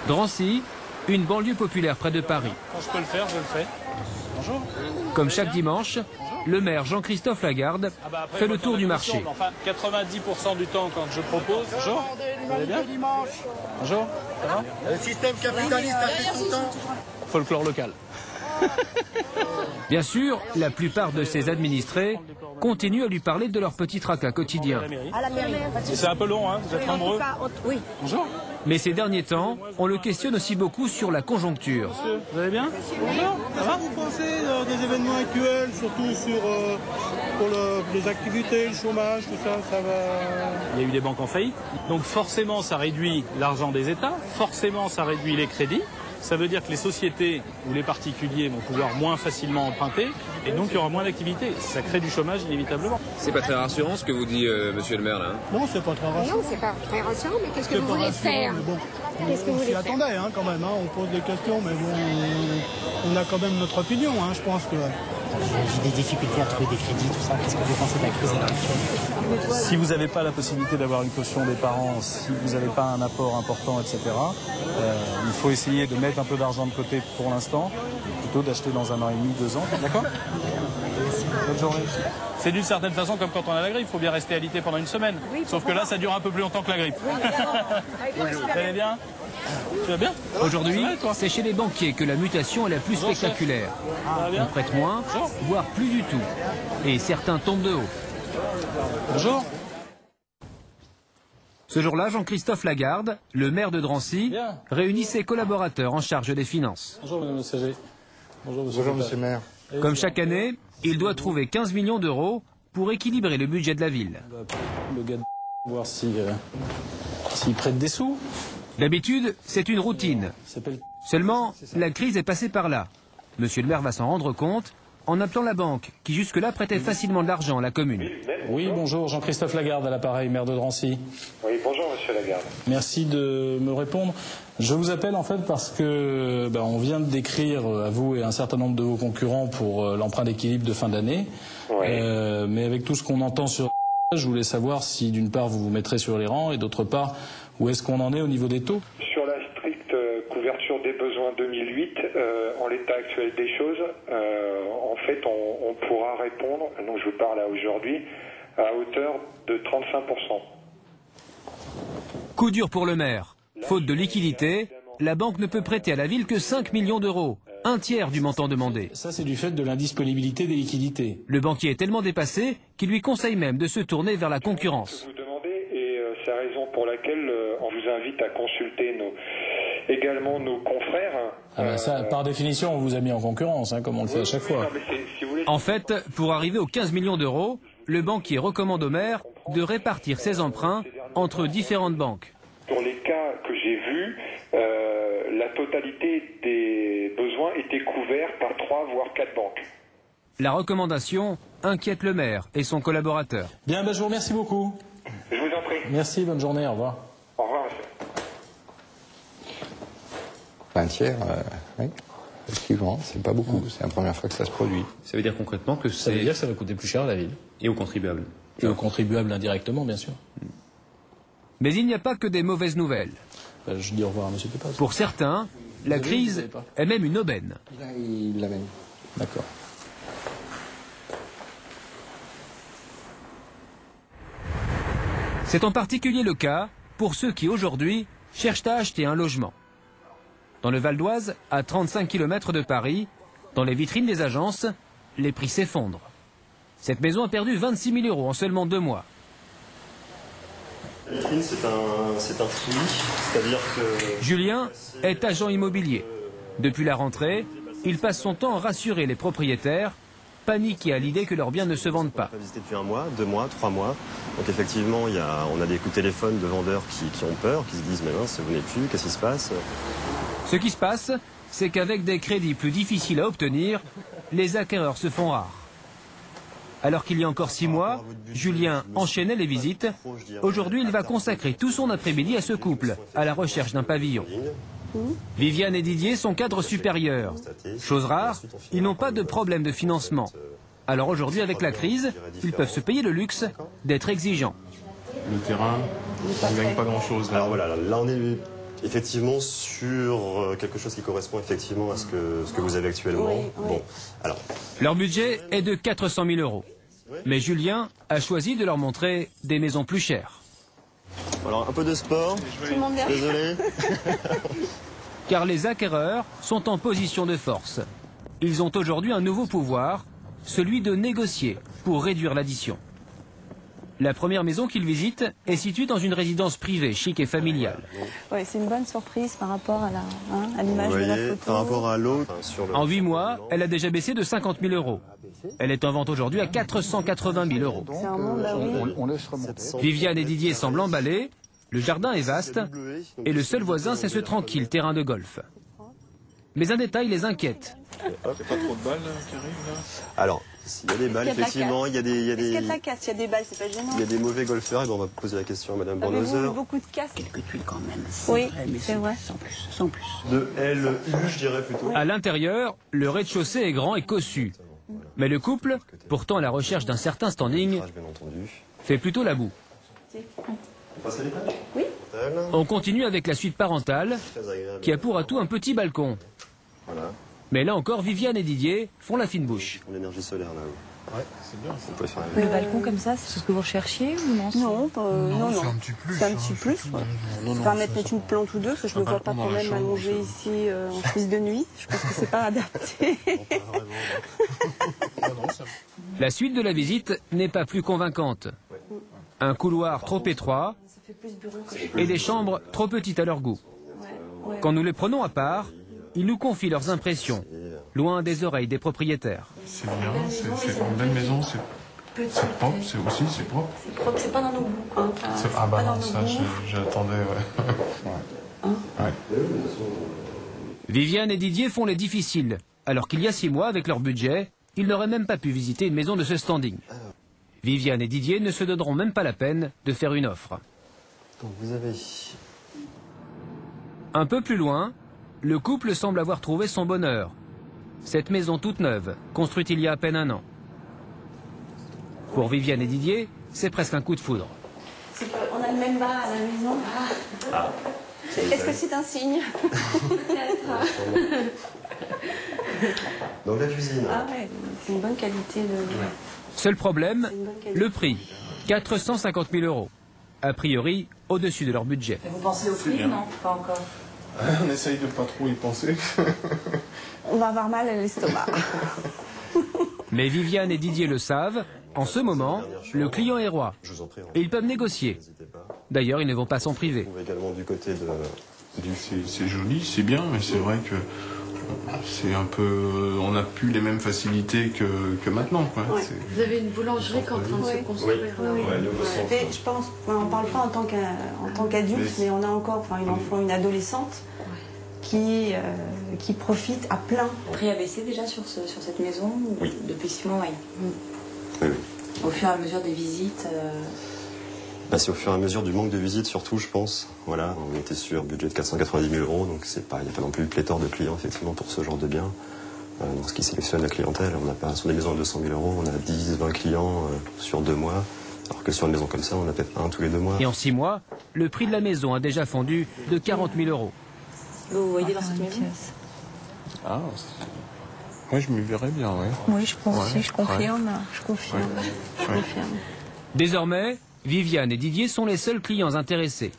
Drancy, une banlieue populaire près de Paris. Quand je peux le faire, je le fais. Bonjour. Comme chaque dimanche, le maire Jean-Christophe Lagarde fait le tour du marché. Enfin, 90% du temps quand je propose. Bonjour. Vous allez bien? Bonjour. Ça va? Le système capitaliste a fait son temps. Folklore local. Bien sûr, la plupart de ses administrés continuent à lui parler de leur petit tracas quotidien. À la mairie. C'est un peu long, hein? Vous êtes nombreux. Oui. Bonjour. Mais ces derniers temps, on le questionne aussi beaucoup sur la conjoncture. Monsieur, vous allez bien? Bonjour. Ça va? Vous pensez des événements actuels, surtout sur pour les activités, le chômage, tout ça, ça va? Il y a eu des banques en faillite. Donc forcément, ça réduit l'argent des États. Forcément, ça réduit les crédits. Ça veut dire que les sociétés ou les particuliers vont pouvoir moins facilement emprunter et donc il y aura moins d'activité. Ça crée du chômage inévitablement. C'est pas très rassurant ce que vous dit monsieur le maire là. Non, c'est pas très rassurant. Non, c'est pas très rassurant, mais qu'est-ce que vous voulez faire? Qu'est-ce que vous On s'y voulez faire? attendait quand même, on pose des questions, mais bon, on a quand même notre opinion, je pense que... J'ai des difficultés à trouver des crédits, tout ça. Qu'est-ce que vous pensez de la crise à l'heure actuelle? Si vous n'avez pas la possibilité d'avoir une caution des parents, si vous n'avez pas un apport important, etc., il faut essayer de mettre un peu d'argent de côté pour l'instant, plutôt d'acheter dans 1 an et demi, 2 ans. D'accord? Bonne journée. C'est d'une certaine façon comme quand on a la grippe, il faut bien rester alité pendant une semaine. Oui, sauf que là, ça dure un peu plus longtemps que la grippe. Vous allez bien? Tu vas bien? Aujourd'hui, c'est chez les banquiers que la mutation est la plus spectaculaire. On prête moins, voire plus du tout. Et certains tombent de haut. Bonjour. Ce jour-là, Jean-Christophe Lagarde, le maire de Drancy, Bien. réunit ses collaborateurs en charge des finances. Bonjour Madame le Sager. Bonjour Monsieur. Bonjour, monsieur le maire. Comme chaque année, il doit trouver 15 millions d'euros pour équilibrer le budget de la ville. Le gars de voir s'il prête des sous. D'habitude, c'est une routine. Il s'appelle... Seulement, la crise est passée par là. Monsieur le maire va s'en rendre compte en appelant la banque, qui jusque-là prêtait facilement de l'argent à la commune. Oui, bonjour, Jean-Christophe Lagarde à l'appareil, maire de Drancy. Oui, bonjour Monsieur Lagarde. Merci de me répondre. Je vous appelle en fait parce que on vient de décrire à vous et à un certain nombre de vos concurrents pour l'emprunt d'équilibre de fin d'année. Oui. Mais avec tout ce qu'on entend sur... Je voulais savoir si d'une part vous vous mettrez sur les rangs et d'autre part où est-ce qu'on en est au niveau des taux. Sur la stricte couverture des besoins 2008, en l'état actuel des choses, en fait on pourra répondre, donc je vous parle là aujourd'hui, à hauteur de 35%. Coup dur pour le maire. Faute de liquidité, la banque ne peut prêter à la ville que 5 millions d'euros, un tiers du montant demandé. Ça c'est du fait de l'indisponibilité des liquidités. Le banquier est tellement dépassé qu'il lui conseille même de se tourner vers la concurrence. Vous demandez, et c'est la raison pour laquelle on vous invite à consulter également nos confrères. Ça, par définition, on vous a mis en concurrence, comme on le fait à chaque fois. Non, mais si vous voulez, En fait, pour arriver aux 15 millions d'euros, le banquier recommande au maire de répartir ses emprunts entre différentes banques. Pour les cas que j'ai vus, la totalité des besoins était couvert par 3 voire 4 banques. La recommandation inquiète le maire et son collaborateur. Bien, je vous remercie beaucoup. Je vous en prie. Merci, bonne journée, au revoir. Au revoir, monsieur. Un tiers, oui. Effectivement, c'est pas beaucoup. C'est la première fois que ça se produit. Ça veut dire concrètement que Ça veut dire que ça va coûter plus cher à la ville. et aux contribuables. Et aux contribuables indirectement, bien sûr. Mais il n'y a pas que des mauvaises nouvelles. Je dis au revoir à M. Pépas. Pour certains, la crise est même une aubaine. Il l'amène. D'accord. C'est en particulier le cas pour ceux qui aujourd'hui cherchent à acheter un logement. Dans le Val d'Oise, à 35 km de Paris, dans les vitrines des agences, les prix s'effondrent. Cette maison a perdu 26 000 euros en seulement 2 mois. La vitrine, c'est un fouillis, c'est-à-dire que... Julien est agent immobilier. Depuis la rentrée, il passe son temps à rassurer les propriétaires, paniqués à l'idée que leurs biens ne se vendent pas. On a visité depuis 1 mois, 2 mois, 3 mois. Donc effectivement, on a des coups de téléphone de vendeurs qui ont peur, qui se disent « mais mince, vous n'êtes plus, qu'est-ce qui se passe ?» Ce qui se passe, c'est qu'avec des crédits plus difficiles à obtenir, les acquéreurs se font rares. Alors qu'il y a encore 6 mois, Julien enchaînait les visites. Aujourd'hui, il va consacrer tout son après-midi à ce couple, à la recherche d'un pavillon. Viviane et Didier sont cadres supérieurs. Chose rare, ils n'ont pas de problème de financement. Alors aujourd'hui, avec la crise, ils peuvent se payer le luxe d'être exigeants. Le terrain, on ne gagne pas grand-chose. Alors voilà, là on est Effectivement, sur quelque chose qui correspond effectivement à ce que vous avez actuellement. Oui, oui. Bon, alors. Leur budget est de 400 000 €. Mais Julien a choisi de leur montrer des maisons plus chères. Alors, un peu de sport. Désolé. Car les acquéreurs sont en position de force. Ils ont aujourd'hui un nouveau pouvoir, celui de négocier pour réduire l'addition. La première maison qu'ils visitent est située dans une résidence privée, chic et familiale. Ouais, c'est une bonne surprise par rapport à l'image de la photo. Par rapport à l'autre. En 8 mois, elle a déjà baissé de 50 000 €. Elle est en vente aujourd'hui à 480 000 €. C'est un monde, bah oui. On laisse remonter. Viviane et Didier semblent emballés. Le jardin est vaste et le seul voisin, c'est ce tranquille terrain de golf. Mais un détail les inquiète. Il n'y a pas trop de balles qui arrivent là? Alors, s'il y a des balles, effectivement, il y a des... Est-ce qu'il y a de la casse? Il y a des balles, c'est pas gênant. Il y a des mauvais golfeurs, et ben on va poser la question à Madame Avez-vous Bornhauser. beaucoup de casse? Quelques tuiles quand même. Oui, c'est vrai. Sans plus. De LU, je dirais plutôt. À l'intérieur, le rez-de-chaussée est grand et cossu. Mais le couple, pourtant à la recherche d'un certain standing, Bien entendu. fait plutôt la boue. On passe à l'étage? Oui. On continue avec la suite parentale, Très agréable. qui a pour atout un petit balcon. Voilà. Mais là encore, Viviane et Didier font la fine bouche. L'énergie solaire là-haut. Ouais, c'est bien. On peut faire Le balcon comme ça, c'est ce que vous recherchiez ou non? Non, non. C'est un petit plus. C'est un petit plus. Ouais. Pas mettre une plante ou deux, parce que je ne me vois pas quand même m'allonger ici en prise de nuit. Je pense que c'est pas adapté. La suite de la visite n'est pas plus convaincante. Un couloir trop étroit et des chambres trop petites à leur goût. Quand nous les prenons à part, ils nous confient leurs impressions, loin des oreilles des propriétaires. C'est bien, c'est une belle maison, c'est propre, c'est propre. C'est propre, c'est pas dans nos goûts. Hein. Ah bah non, ça j'attendais, ouais. Ouais. Viviane et Didier font les difficiles, alors qu'il y a 6 mois, avec leur budget, ils n'auraient même pas pu visiter une maison de ce standing. Viviane et Didier ne se donneront même pas la peine de faire une offre. Donc vous avez... Un peu plus loin, le couple semble avoir trouvé son bonheur. Cette maison toute neuve, construite il y a à peine 1 an. Pour Viviane et Didier, c'est presque un coup de foudre. On a le même bas à la maison. Est-ce que c'est un signe? Donc la cuisine. Ah ouais, c'est une bonne qualité de... Seul problème, le prix, 450 000 €. A priori, au-dessus de leur budget. Vous pensez au prix? Non, pas encore. On essaye de pas trop y penser. On va avoir mal à l'estomac. Mais Viviane et Didier le savent, en ce moment, le client est roi. Et ils peuvent négocier. D'ailleurs, ils ne vont pas s'en priver. Également du côté de... C'est joli, c'est bien, mais c'est vrai que c'est un peu... On n'a plus les mêmes facilités que maintenant, quoi. Ouais. Vous avez une boulangerie qui est en train de se construire là. Oui. Mais je pense, on ne parle pas en tant qu'adulte, mais on a encore une enfant, une adolescente qui profite à plein. Prix a baissé déjà sur cette maison? Oui. Depuis 6 mois, oui. Oui. Au fur et à mesure des visites. Bah, c'est au fur et à mesure du manque de visites surtout, je pense. Voilà, on était sur un budget de 490 000 €, donc il n'y a pas non plus pléthore de clients effectivement pour ce genre de biens. Dans ce qui sélectionne la clientèle, on n'a pas sur des maisons à 200 000 €, on a 10-20 clients sur 2 mois, alors que sur une maison comme ça, on a peut-être 1 tous les 2 mois. Et en 6 mois, le prix de la maison a déjà fondu de 40 000 €. Vous voyez dans cette maison? Ah, oui, je m'y verrais bien, oui. Oui, je pense aussi, je confirme. Ouais. Je confirme. Ouais. Je confirme. Désormais, Viviane et Didier sont les seuls clients intéressés.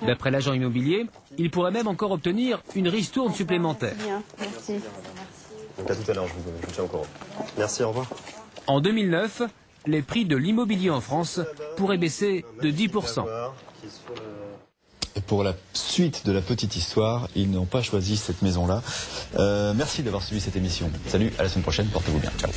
D'après l'agent immobilier, ils pourraient même encore obtenir une ristourne supplémentaire. Bien, merci. Donc à tout à l'heure, je vous tiens au courant. Merci, au revoir. En 2009, les prix de l'immobilier en France pourraient baisser de 10%. Et pour la suite de la petite histoire, ils n'ont pas choisi cette maison-là. Merci d'avoir suivi cette émission. Salut, à la semaine prochaine, portez-vous bien. Ciao.